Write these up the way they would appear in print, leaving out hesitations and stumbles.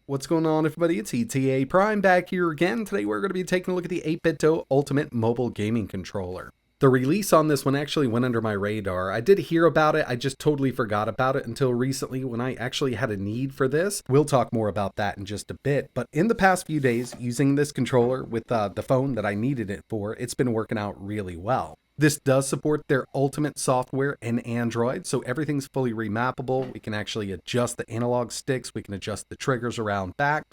What's going on, everybody? It's etaprime back here again. Today we're going to be taking a look at the 8Bitdo Ultimate Mobile Gaming Controller. The release on this one actually went under my radar. I did hear about it, I just totally forgot about it until recently when I actually had a need for this. We'll talk more about that in just a bit, but in the past few days, using this controller with the phone that I needed it for, it's been working out really well. This does support their ultimate software in Android, so everything's fully remappable. We can actually adjust the analog sticks, we can adjust the triggers around back.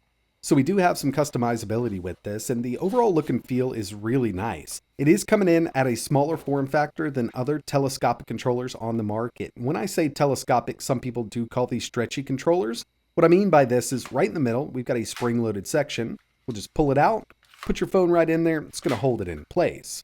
So we do have some customizability with this, and the overall look and feel is really nice. It is coming in at a smaller form factor than other telescopic controllers on the market. When I say telescopic, some people do call these stretchy controllers. What I mean by this is right in the middle, we've got a spring-loaded section. We'll just pull it out, put your phone right in there, it's going to hold it in place.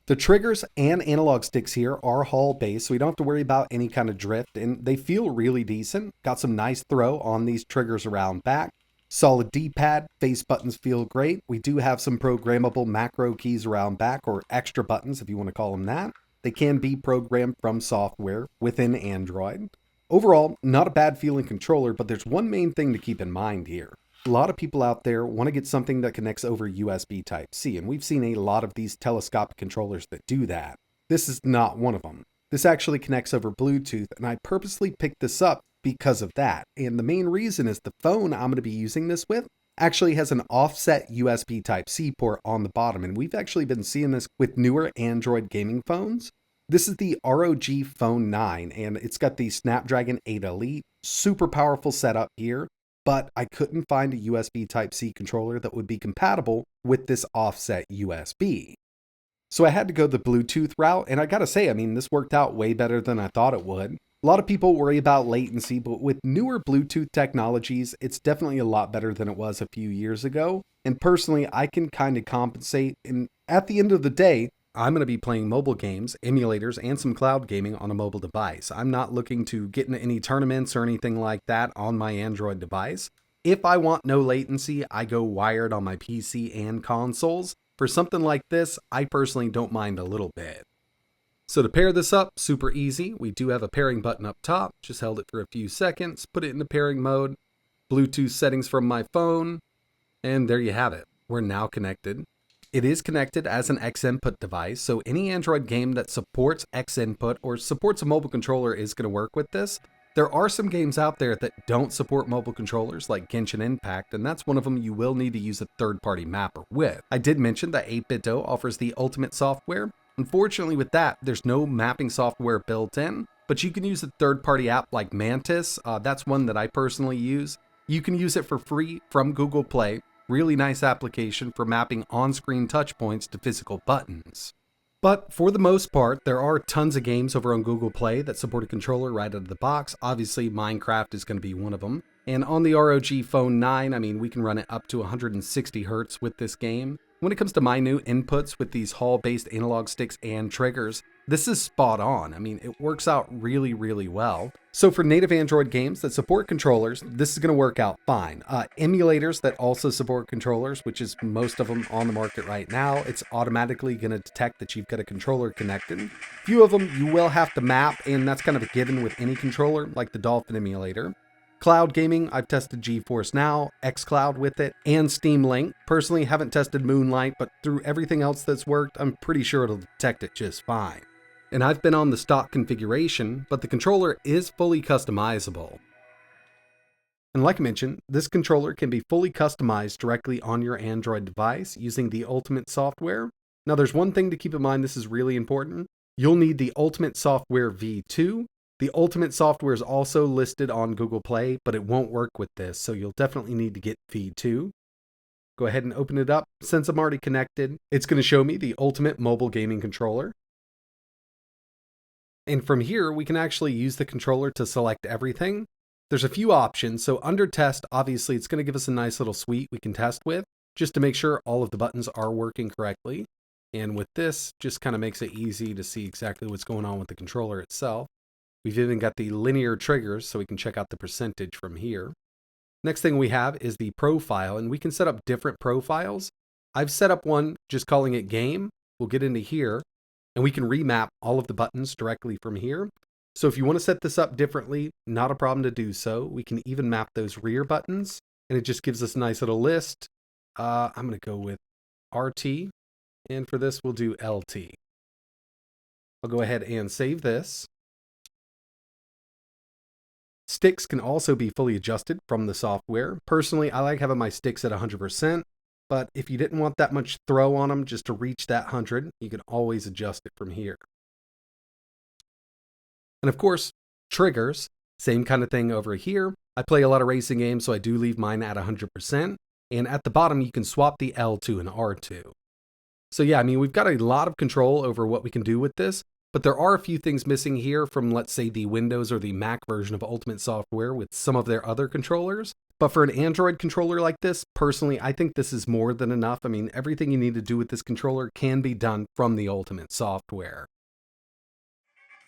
The triggers and analog sticks here are Hall based, so we don't have to worry about any kind of drift, and they feel really decent. Got some nice throw on these triggers around back. Solid D-pad, face buttons feel great. We do have some programmable macro keys around back, or extra buttons if you want to call them that. They can be programmed from software within Android. Overall, not a bad feeling controller, but there's one main thing to keep in mind here. A lot of people out there want to get something that connects over USB Type-C, and we've seen a lot of these telescopic controllers that do that. This is not one of them. This actually connects over Bluetooth, and I purposely picked this up because of that. And the main reason is the phone I'm going to be using this with actually has an offset USB Type-C port on the bottom, and we've actually been seeing this with newer Android gaming phones. This is the ROG Phone 9, and it's got the Snapdragon 8 Elite, super powerful setup here. But I couldn't find a USB Type-C controller that would be compatible with this offset USB. So I had to go the Bluetooth route, and I gotta say, this worked out way better than I thought it would. A lot of people worry about latency, but with newer Bluetooth technologies, it's definitely a lot better than it was a few years ago. And personally, I can kind of compensate, and at the end of the day, I'm going to be playing mobile games, emulators, and some cloud gaming on a mobile device. I'm not looking to get into any tournaments or anything like that on my Android device. If I want no latency, I go wired on my PC and consoles. For something like this, I personally don't mind a little bit. So to pair this up, super easy. We do have a pairing button up top. Just held it for a few seconds, put it into pairing mode, Bluetooth settings from my phone, and there you have it. We're now connected. It is connected as an X input device, so any Android game that supports X input or supports a mobile controller is going to work with this. There are some games out there that don't support mobile controllers, like Genshin Impact, and that's one of them you will need to use a third-party mapper with. I did mention that 8Bitdo offers the ultimate software. Unfortunately with that, there's no mapping software built in, but you can use a third-party app like Mantis. That's one that I personally use. You can use it for free from Google Play. Really nice application for mapping on-screen touch points to physical buttons. But for the most part, there are tons of games over on Google Play that support a controller right out of the box. Obviously, Minecraft is going to be one of them. And on the ROG Phone 9, we can run it up to 160 Hz with this game. When it comes to my new inputs with these Hall-based analog sticks and triggers, this is spot on. It works out really, really well. So for native Android games that support controllers, this is going to work out fine. Emulators that also support controllers, which is most of them on the market right now, it's automatically going to detect that you've got a controller connected. A few of them you will have to map, and that's kind of a given with any controller, like the Dolphin emulator. Cloud gaming, I've tested GeForce Now, xCloud with it, and Steam Link. Personally, haven't tested Moonlight, but through everything else that's worked, I'm pretty sure it'll detect it just fine. And I've been on the stock configuration, but the controller is fully customizable. And like I mentioned, this controller can be fully customized directly on your Android device using the Ultimate software. Now there's one thing to keep in mind, this is really important. You'll need the Ultimate software V2. The Ultimate software is also listed on Google Play, but it won't work with this, so you'll definitely need to get V2. Go ahead and open it up. Since I'm already connected, it's going to show me the Ultimate mobile gaming controller. And from here, we can actually use the controller to select everything. There's a few options. So under test, obviously, it's going to give us a nice little suite we can test with, just to make sure all of the buttons are working correctly. And with this, just kind of makes it easy to see exactly what's going on with the controller itself. We've even got the linear triggers, so we can check out the percentage from here. Next thing we have is the profile, and we can set up different profiles. I've set up one just calling it game. We'll get into here, and we can remap all of the buttons directly from here. So if you want to set this up differently, not a problem to do so. We can even map those rear buttons. and it just gives us a nice little list. I'm going to go with RT, and for this we'll do LT. I'll go ahead and save this. Sticks can also be fully adjusted from the software. Personally, I like having my sticks at 100%, but if you didn't want that much throw on them just to reach that 100, you can always adjust it from here. And of course, triggers, same kind of thing over here. I play a lot of racing games, so I do leave mine at 100%. And at the bottom, you can swap the L2 and R2. So yeah, I mean, we've got a lot of control over what we can do with this, but there are a few things missing here from, let's say, the Windows or the Mac version of Ultimate software with some of their other controllers. But for an Android controller like this, personally, I think this is more than enough. I mean, everything you need to do with this controller can be done from the Ultimate software.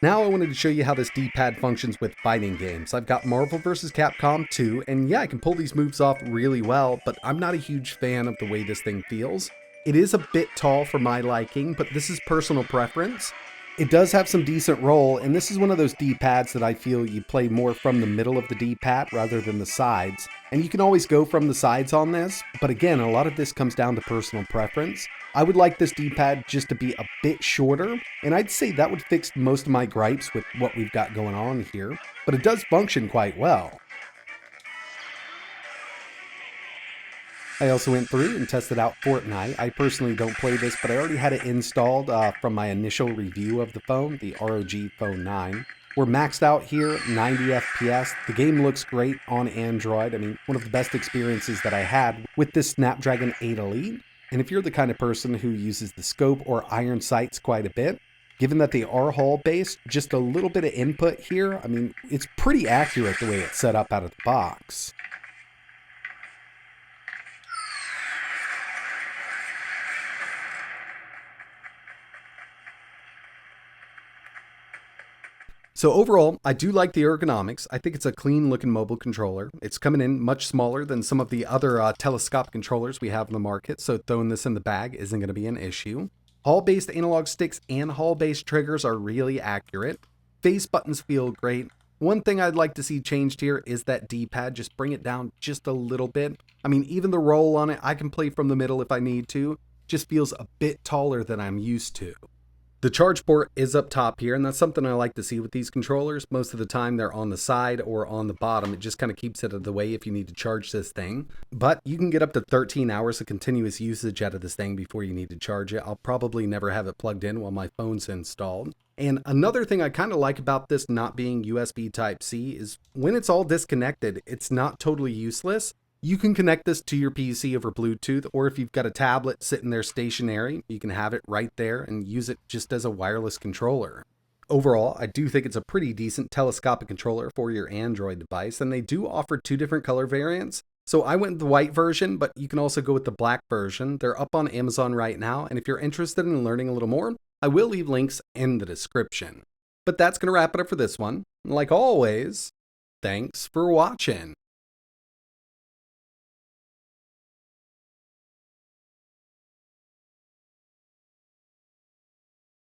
Now I wanted to show you how this D-pad functions with fighting games. I've got Marvel vs. Capcom 2, and yeah, I can pull these moves off really well, but I'm not a huge fan of the way this thing feels. It is a bit tall for my liking, but this is personal preference. It does have some decent roll, and this is one of those D-pads that I feel you play more from the middle of the D-pad rather than the sides. And you can always go from the sides on this, but again, a lot of this comes down to personal preference. I would like this D-pad just to be a bit shorter, and I'd say that would fix most of my gripes with what we've got going on here, but it does function quite well. I also went through and tested out Fortnite. I personally don't play this, but I already had it installed from my initial review of the phone, the ROG Phone 9. We're maxed out here, 90 FPS. The game looks great on Android. I mean, one of the best experiences that I had with this Snapdragon 8 Elite. And if you're the kind of person who uses the scope or iron sights quite a bit, given that they are Hall-based, just a little bit of input here, I mean, it's pretty accurate the way it's set up out of the box. So overall, I do like the ergonomics. I think it's a clean looking mobile controller. It's coming in much smaller than some of the other telescopic controllers we have in the market, so throwing this in the bag isn't going to be an issue. Hall-based analog sticks and Hall-based triggers are really accurate. Face buttons feel great. One thing I'd like to see changed here is that D-pad. Just bring it down just a little bit. I mean, even the roll on it, I can play from the middle if I need to. Just feels a bit taller than I'm used to. The charge port is up top here, and that's something I like to see with these controllers. Most of the time they're on the side or on the bottom. It just kind of keeps it out of the way if you need to charge this thing. But you can get up to 13 hours of continuous usage out of this thing before you need to charge it. I'll probably never have it plugged in while my phone's installed. And another thing I kind of like about this not being USB Type-C is when it's all disconnected, it's not totally useless. You can connect this to your PC over Bluetooth, or if you've got a tablet sitting there stationary, you can have it right there and use it just as a wireless controller. Overall, I do think it's a pretty decent telescopic controller for your Android device, and they do offer two different color variants. So I went with the white version, but you can also go with the black version. They're up on Amazon right now, and if you're interested in learning a little more, I will leave links in the description. But that's going to wrap it up for this one. Like always, thanks for watching.